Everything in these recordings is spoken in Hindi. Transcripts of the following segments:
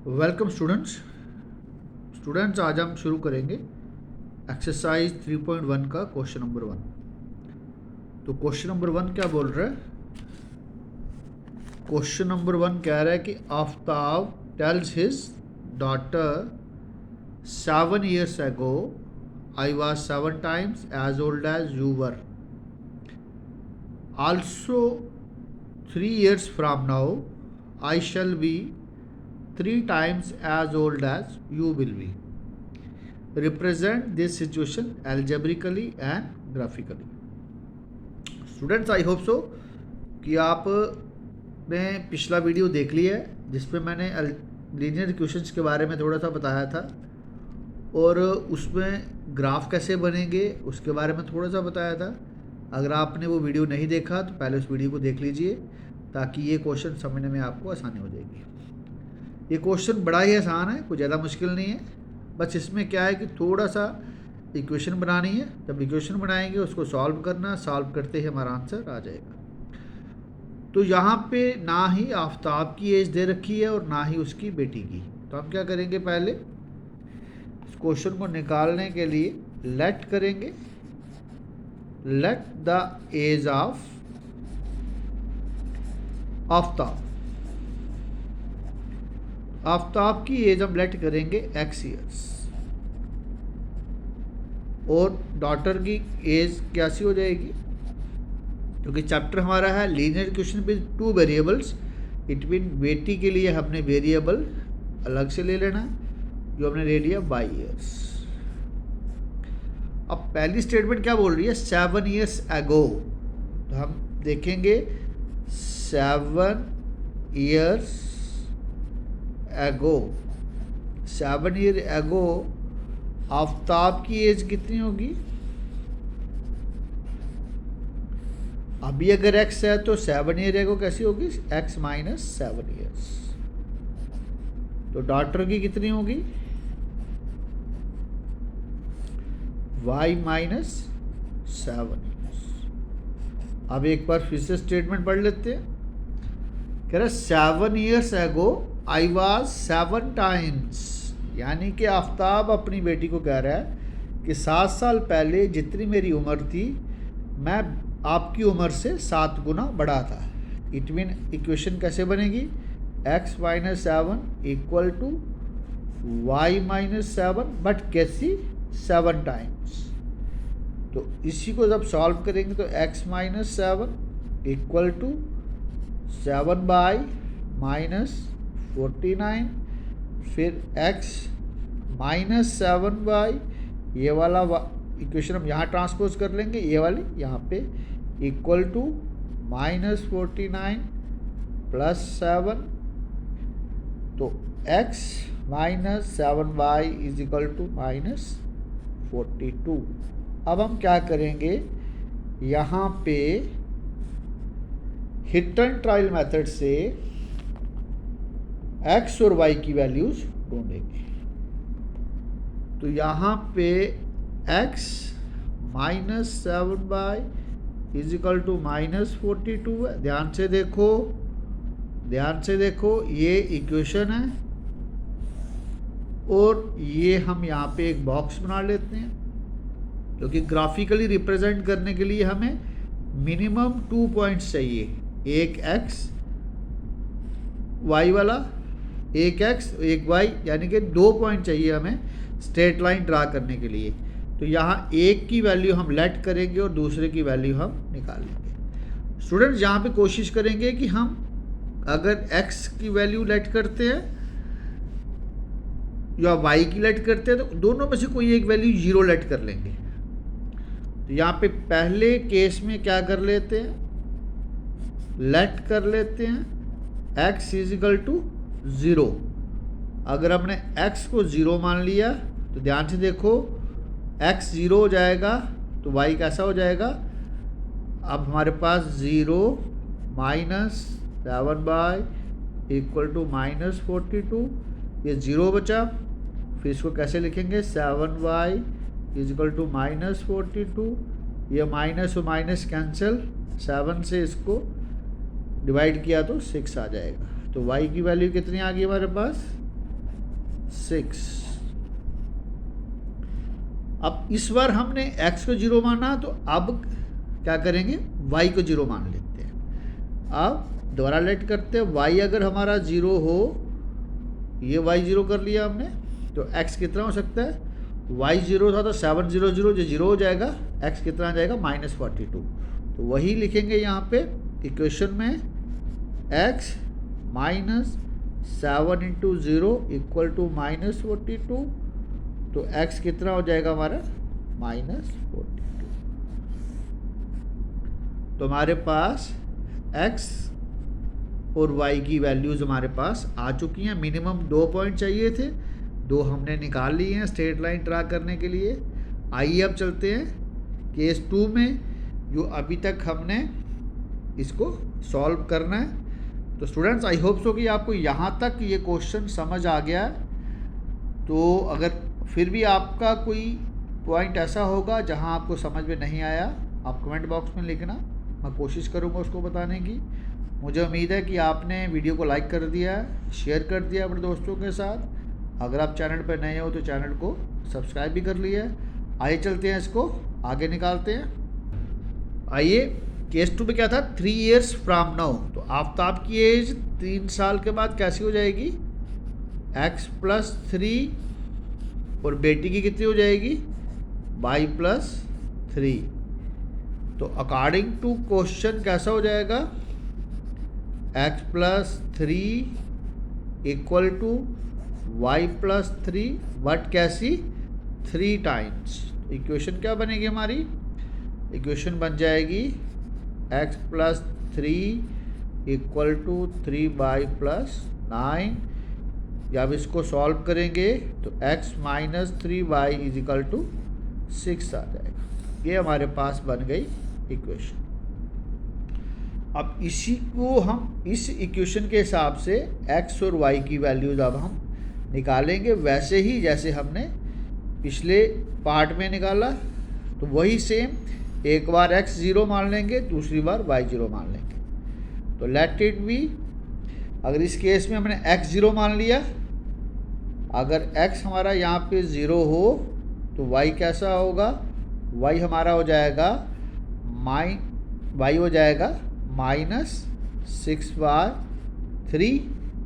वेलकम स्टूडेंट्स आज हम शुरू करेंगे एक्सरसाइज 3.1 का क्वेश्चन नंबर 1। तो क्वेश्चन नंबर 1 क्या बोल रहा है? क्वेश्चन नंबर 1 कह रहा है कि Aftab tales his daughter 7 years ago I was 7 times as old as you were. Also 3 years from now I shall be 3 times as old as you will be. Represent this situation algebraically and graphically. Students, I hope so कि आपने पिछला वीडियो देख लिया है जिसपे मैंने लीनियर इक्वेशंस के बारे में थोड़ा सा बताया था और उसमें ग्राफ कैसे बनेंगे उसके बारे में थोड़ा सा बताया था। अगर आपने वो वीडियो नहीं देखा तो पहले उस वीडियो को देख लीजिए ताकि ये क्वेश्चन समझने में आपको आसानी हो जाएगी। ये क्वेश्चन बड़ा ही आसान है, कोई ज़्यादा मुश्किल नहीं है। बस इसमें क्या है कि थोड़ा सा इक्वेशन बनानी है। जब इक्वेशन बनाएंगे उसको सॉल्व करना, सॉल्व करते ही हमारा आंसर आ जाएगा। तो यहाँ पे ना ही आफ्ताब की एज दे रखी है और ना ही उसकी बेटी की। तो हम क्या करेंगे, पहले इस क्वेश्चन को निकालने के लिए लेट करेंगे, let the age of Aftab. Aftab की एज हम लेट करेंगे x ईयर्स और डॉटर की एज कैसी हो जाएगी, क्योंकि चैप्टर हमारा है linear equation with 2 variables. It mean बेटी के लिए हमने वेरिएबल अलग से ले लेना है जो हमने ले लिया y ईयर्स। अब पहली स्टेटमेंट क्या बोल रही है, 7 years ago। तो हम देखेंगे 7 years एगो, 7 year एगो आफ्ताब की एज कितनी होगी? अभी अगर x है तो 7 year एगो कैसी होगी, x माइनस 7 years। तो डॉटर की कितनी होगी, y माइनस 7 years। अब एक बार फिर से स्टेटमेंट पढ़ लेते हैं। कह रहा 7 years एगो आई वॉज 7 times, यानी कि आफ्ताब अपनी बेटी को कह रहा है कि 7 साल पहले जितनी मेरी उम्र थी मैं आपकी उम्र से 7 गुना बड़ा था। इट मीन इक्वेशन कैसे बनेगी, x minus 7 equal to y minus 7, but कैसी 7 टाइम्स। तो इसी को जब सॉल्व करेंगे तो x minus 7 equal to 7 y minus 49, फिर x माइनस 7 बाई ये वाला इक्वेशन हम यहाँ ट्रांसपोज कर लेंगे, ये वाली यहाँ पे इक्वल टू माइनस 49 प्लस 7। तो x minus 7 y is equal to minus 42। अब हम क्या करेंगे, यहाँ पे हिट एंड ट्रायल मेथड से x और y की वैल्यूज ढूंढेंगे। तो यहाँ पे x minus 7 y is equal to minus 42 है। ध्यान से देखो ये इक्वेशन है और ये हम यहाँ पे एक बॉक्स बना लेते हैं, क्योंकि ग्राफिकली रिप्रेजेंट करने के लिए हमें मिनिमम 2 पॉइंट्स चाहिए, एक x y वाला, एक x एक y, यानी कि 2 पॉइंट चाहिए हमें स्ट्रेट लाइन ड्रा करने के लिए। तो यहाँ एक की वैल्यू हम लेट करेंगे और दूसरे की वैल्यू हम निकाल लेंगे। स्टूडेंट्स, यहाँ पे कोशिश करेंगे कि हम अगर x की वैल्यू लेट करते हैं या y की लेट करते हैं तो दोनों में से कोई एक वैल्यू 0 लेट कर लेंगे। तो यहाँ पे पहले केस में क्या कर लेते हैं, लेट कर लेते हैं x इज इक्वल टू 0। अगर हमने x को 0 मान लिया तो ध्यान से देखो x 0 हो जाएगा तो y कैसा हो जाएगा। अब हमारे पास 0 minus 7 y equal to minus 42, ये 0 बचा। फिर इसको कैसे लिखेंगे, 7 y is equal to minus 42, ये माइनस और माइनस कैंसिल, 7 से इसको डिवाइड किया तो 6 आ जाएगा। तो y की वैल्यू कितनी आ गई हमारे पास, 6। अब इस बार हमने x को 0 माना, तो अब क्या करेंगे, y को 0 मान लेते हैं। अब दोबारा लेट करते हैं, y अगर हमारा 0 हो, ये y 0 कर लिया हमने, तो x कितना हो सकता है, y 0 था तो 7 0 0 जो 0 हो जाएगा, x कितना आ जाएगा -42। तो वही लिखेंगे यहाँ पे इक्वेशन में, x -7 × 0 = -42। तो x कितना हो जाएगा हमारा -42। तो हमारे पास x और y की वैल्यूज़ हमारे पास आ चुकी हैं। मिनिमम 2 पॉइंट चाहिए थे, 2 हमने निकाल लिए हैं स्ट्रेट लाइन ड्रा करने के लिए। आइए अब चलते हैं केस 2 में, जो अभी तक हमने इसको सॉल्व करना है। तो स्टूडेंट्स, आई होप सो कि आपको यहाँ तक ये क्वेश्चन समझ आ गया है। तो अगर फिर भी आपका कोई पॉइंट ऐसा होगा जहाँ आपको समझ में नहीं आया, आप कमेंट बॉक्स में लिखना, मैं कोशिश करूँगा उसको बताने की। मुझे उम्मीद है कि आपने वीडियो को लाइक कर दिया है, शेयर कर दिया अपने दोस्तों के साथ। अगर आप चैनल पर नए हो तो चैनल को सब्सक्राइब भी कर लिया है। आइए चलते हैं, इसको आगे निकालते हैं। आइए, केस 2 में क्या था, 3 years फ्राम नाउ। तो आफ्ताब की एज 3 साल के बाद कैसी हो जाएगी, x + 3, और बेटी की कितनी हो जाएगी, y + 3। तो अकॉर्डिंग टू क्वेश्चन कैसा हो जाएगा, x + 3 = y + 3, बट कैसी, 3 टाइम्स। इक्वेशन क्या बनेगी हमारी, इक्वेशन बन जाएगी x + 3 = 3y + 9। जब इसको सॉल्व करेंगे तो x - 3y = 6 आ जाएगा। ये हमारे पास बन गई इक्वेशन। अब इसी को हम इस इक्वेशन के हिसाब से x और y की वैल्यूज अब हम निकालेंगे, वैसे ही जैसे हमने पिछले पार्ट में निकाला। तो वही सेम, एक बार x 0 मान लेंगे, दूसरी बार y 0 मान लेंगे। तो लेट इट बी, अगर इस केस में हमने x 0 मान लिया, अगर x हमारा यहाँ पे 0 हो तो y कैसा होगा, y हमारा हो जाएगा y हो जाएगा -6/3,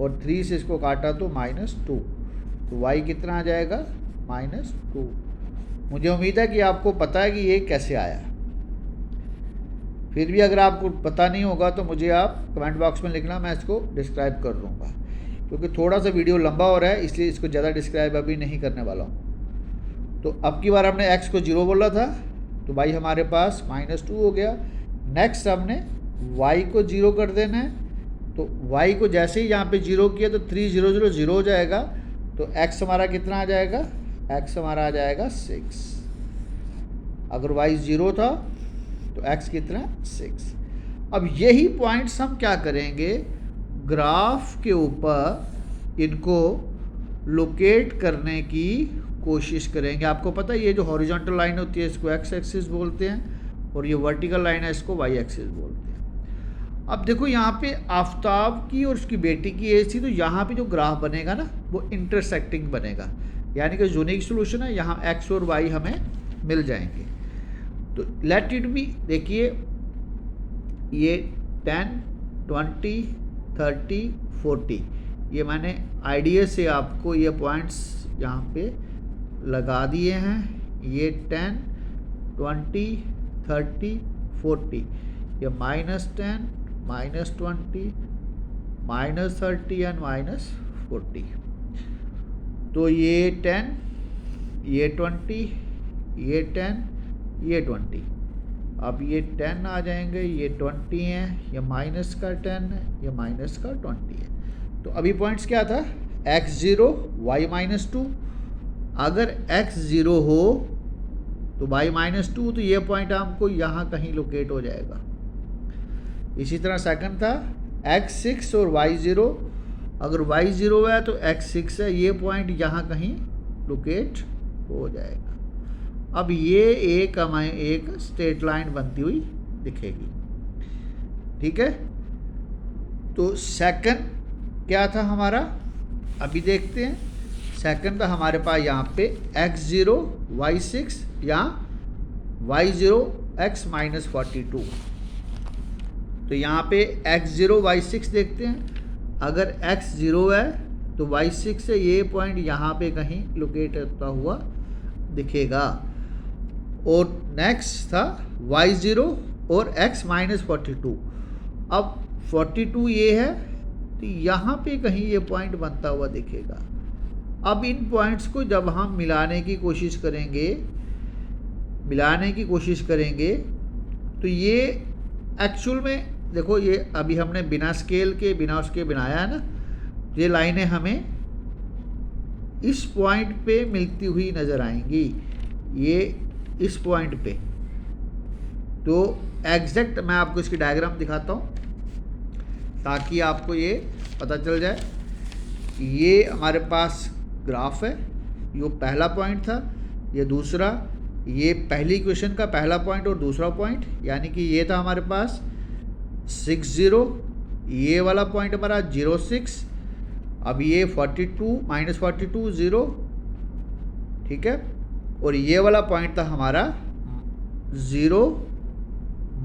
और 3 से इसको काटा तो -2। तो y कितना आ जाएगा, -2। मुझे उम्मीद है कि आपको पता है कि ये कैसे आया। फिर भी अगर आपको पता नहीं होगा तो मुझे आप कमेंट बॉक्स में लिखना, मैं इसको डिस्क्राइब कर दूँगा, क्योंकि थोड़ा सा वीडियो लंबा हो रहा है, इसलिए इसको ज़्यादा डिस्क्राइब अभी नहीं करने वाला हूँ। तो अब की बार हमने x को 0 बोला था, तो y हमारे पास -2 हो गया। नेक्स्ट हमने y को 0 कर देना है, तो y को जैसे ही यहाँ पे 0 किया तो 3 0 0 0 हो जाएगा। तो x हमारा कितना आ जाएगा, x हमारा आ जाएगा 6। अगर y 0 था तो x कितना, 6। अब यही पॉइंट्स हम क्या करेंगे, ग्राफ के ऊपर इनको लोकेट करने की कोशिश करेंगे। आपको पता है ये जो हॉरिजॉन्टल लाइन होती है इसको x एक्सिस बोलते हैं, और ये वर्टिकल लाइन है इसको y एक्सिस बोलते हैं। अब देखो यहाँ पे आफ्ताब की और उसकी बेटी की एज थी, तो यहाँ पे जो ग्राफ बनेगा ना वो इंटरसेक्टिंग बनेगा, यानी कि यूनिक सोल्यूशन है, यहाँ x और y हमें मिल जाएंगे। तो लेट इट बी, देखिए ये 10 20 30 40, ये मैंने आइडिया से आपको ये पॉइंट्स यहाँ पे लगा दिए हैं। ये 10 20 30 40, ये -10 -20 -30 एंड -40। तो ये 10, ये 20, ये 10, ये 20। अब ये 10 आ जाएंगे, ये 20 हैं, ये -10 है, ये -20 है। तो अभी पॉइंट्स क्या था, x 0 y -2। अगर x 0 हो तो y -2, तो ये पॉइंट आपको यहाँ कहीं लोकेट हो जाएगा। इसी तरह सेकंड था x 6 और y 0। अगर y 0 है तो x 6 है, ये पॉइंट यहाँ कहीं लोकेट हो जाएगा। अब ये एक हमें एक स्ट्रेट लाइन बनती हुई दिखेगी, ठीक है। तो सेकंड क्या था हमारा, अभी देखते हैं। सेकंड था हमारे पास यहाँ पे x0 y6 या y0 x माइनस 42। तो यहाँ पे x0 y6 देखते हैं। अगर x0 है तो y6 से ये पॉइंट यहाँ पे कहीं लोकेट होता हुआ दिखेगा। और नेक्स्ट था y0 और x माइनस 42। अब 42 ये है तो यहाँ पे कहीं ये पॉइंट बनता हुआ दिखेगा। अब इन पॉइंट्स को जब हम मिलाने की कोशिश करेंगे तो ये एक्चुअल में देखो, ये अभी हमने बिना स्केल के बिना उसके बनाया है ना, ये लाइनें हमें इस पॉइंट पे मिलती हुई नज़र आएंगी, ये इस पॉइंट पे। तो एग्जैक्ट मैं आपको इसकी डायग्राम दिखाता हूँ ताकि आपको ये पता चल जाए। ये हमारे पास ग्राफ है, ये पहला पॉइंट था, ये दूसरा, ये पहली इक्वेशन का पहला पॉइंट और दूसरा पॉइंट, यानी कि ये था हमारे पास 60, ये वाला पॉइंट हमारा 06, अब ये 42 माइनस 42 0, ठीक है। और ये वाला पॉइंट था हमारा 0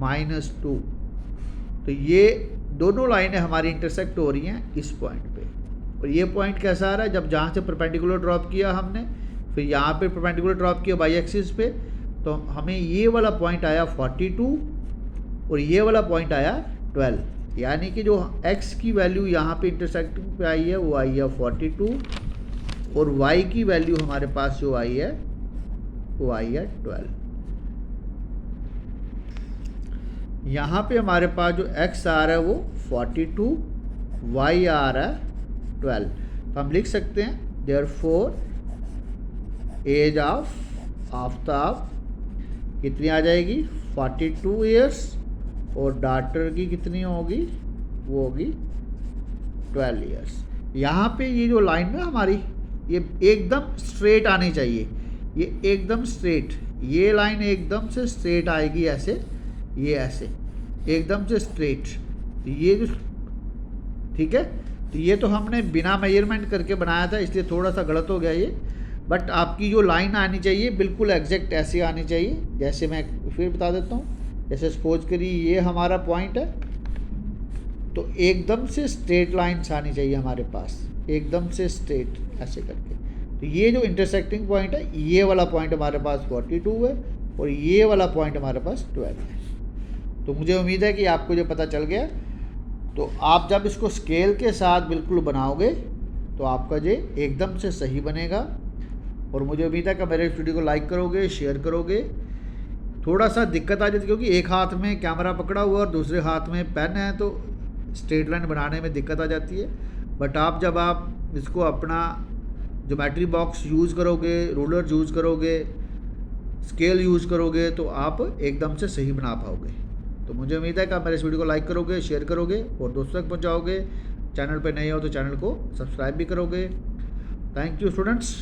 माइनस 2। तो ये दोनों लाइनें हमारी इंटरसेक्ट हो रही हैं इस पॉइंट पे। और ये पॉइंट कैसा आ रहा है, जब जहाँ से परपेंडिकुलर ड्रॉप किया हमने, फिर यहाँ पे परपेंडिकुलर ड्रॉप किया बाई एक्सिस पे, तो हमें ये वाला पॉइंट आया 42 और ये वाला पॉइंट आया 12। यानी कि जो x की वैल्यू यहाँ पे इंटरसेक्टिंग पे आई है वो आई है 42 और y की वैल्यू हमारे पास जो आई है वो आई है 12। यहाँ पे हमारे पास जो x आ रहा है वो 42, y आ रहा है 12। तो हम लिख सकते हैं देयरफॉर एज ऑफ आफ्ताब कितनी आ जाएगी 42 ईयर्स और डॉटर की कितनी होगी, वो होगी 12 ईयर्स। यहाँ पे ये जो लाइन है हमारी, ये एकदम स्ट्रेट आनी चाहिए, ये एकदम स्ट्रेट, ये लाइन एकदम से स्ट्रेट आएगी ऐसे, ये ऐसे एकदम से स्ट्रेट। ये जो, ठीक है, तो ये तो हमने बिना मेजरमेंट करके बनाया था इसलिए थोड़ा सा गलत हो गया ये। बट आपकी जो लाइन आनी चाहिए बिल्कुल एग्जैक्ट ऐसे आनी चाहिए। जैसे मैं फिर बता देता हूँ, जैसे सपोज करिए ये हमारा पॉइंट है, तो एकदम से स्ट्रेट लाइन्स आनी चाहिए हमारे पास, एकदम से स्ट्रेट ऐसे करके। तो ये जो इंटरसेक्टिंग पॉइंट है, ये वाला पॉइंट हमारे पास 42 है और ये वाला पॉइंट हमारे पास 12 है। तो मुझे उम्मीद है कि आपको जो पता चल गया। तो आप जब इसको स्केल के साथ बिल्कुल बनाओगे तो आपका ये एकदम से सही बनेगा। और मुझे उम्मीद है कि मेरे इस वीडियो को लाइक करोगे, शेयर करोगे। थोड़ा सा दिक्कत आ जाती है क्योंकि एक हाथ में कैमरा पकड़ा हुआ और दूसरे हाथ में पेन है, तो स्ट्रेट लाइन बनाने में दिक्कत आ जाती है। बट आप जब आप इसको अपना ज्योमेट्री बॉक्स यूज़ करोगे, रूलर यूज़ करोगे, स्केल यूज़ करोगे, तो आप एकदम से सही बना पाओगे। तो मुझे उम्मीद है कि आप मेरे इस वीडियो को लाइक करोगे, शेयर करोगे और दोस्तों तक पहुँचाओगे। चैनल पर नए हो तो चैनल को सब्सक्राइब भी करोगे। Thank you students.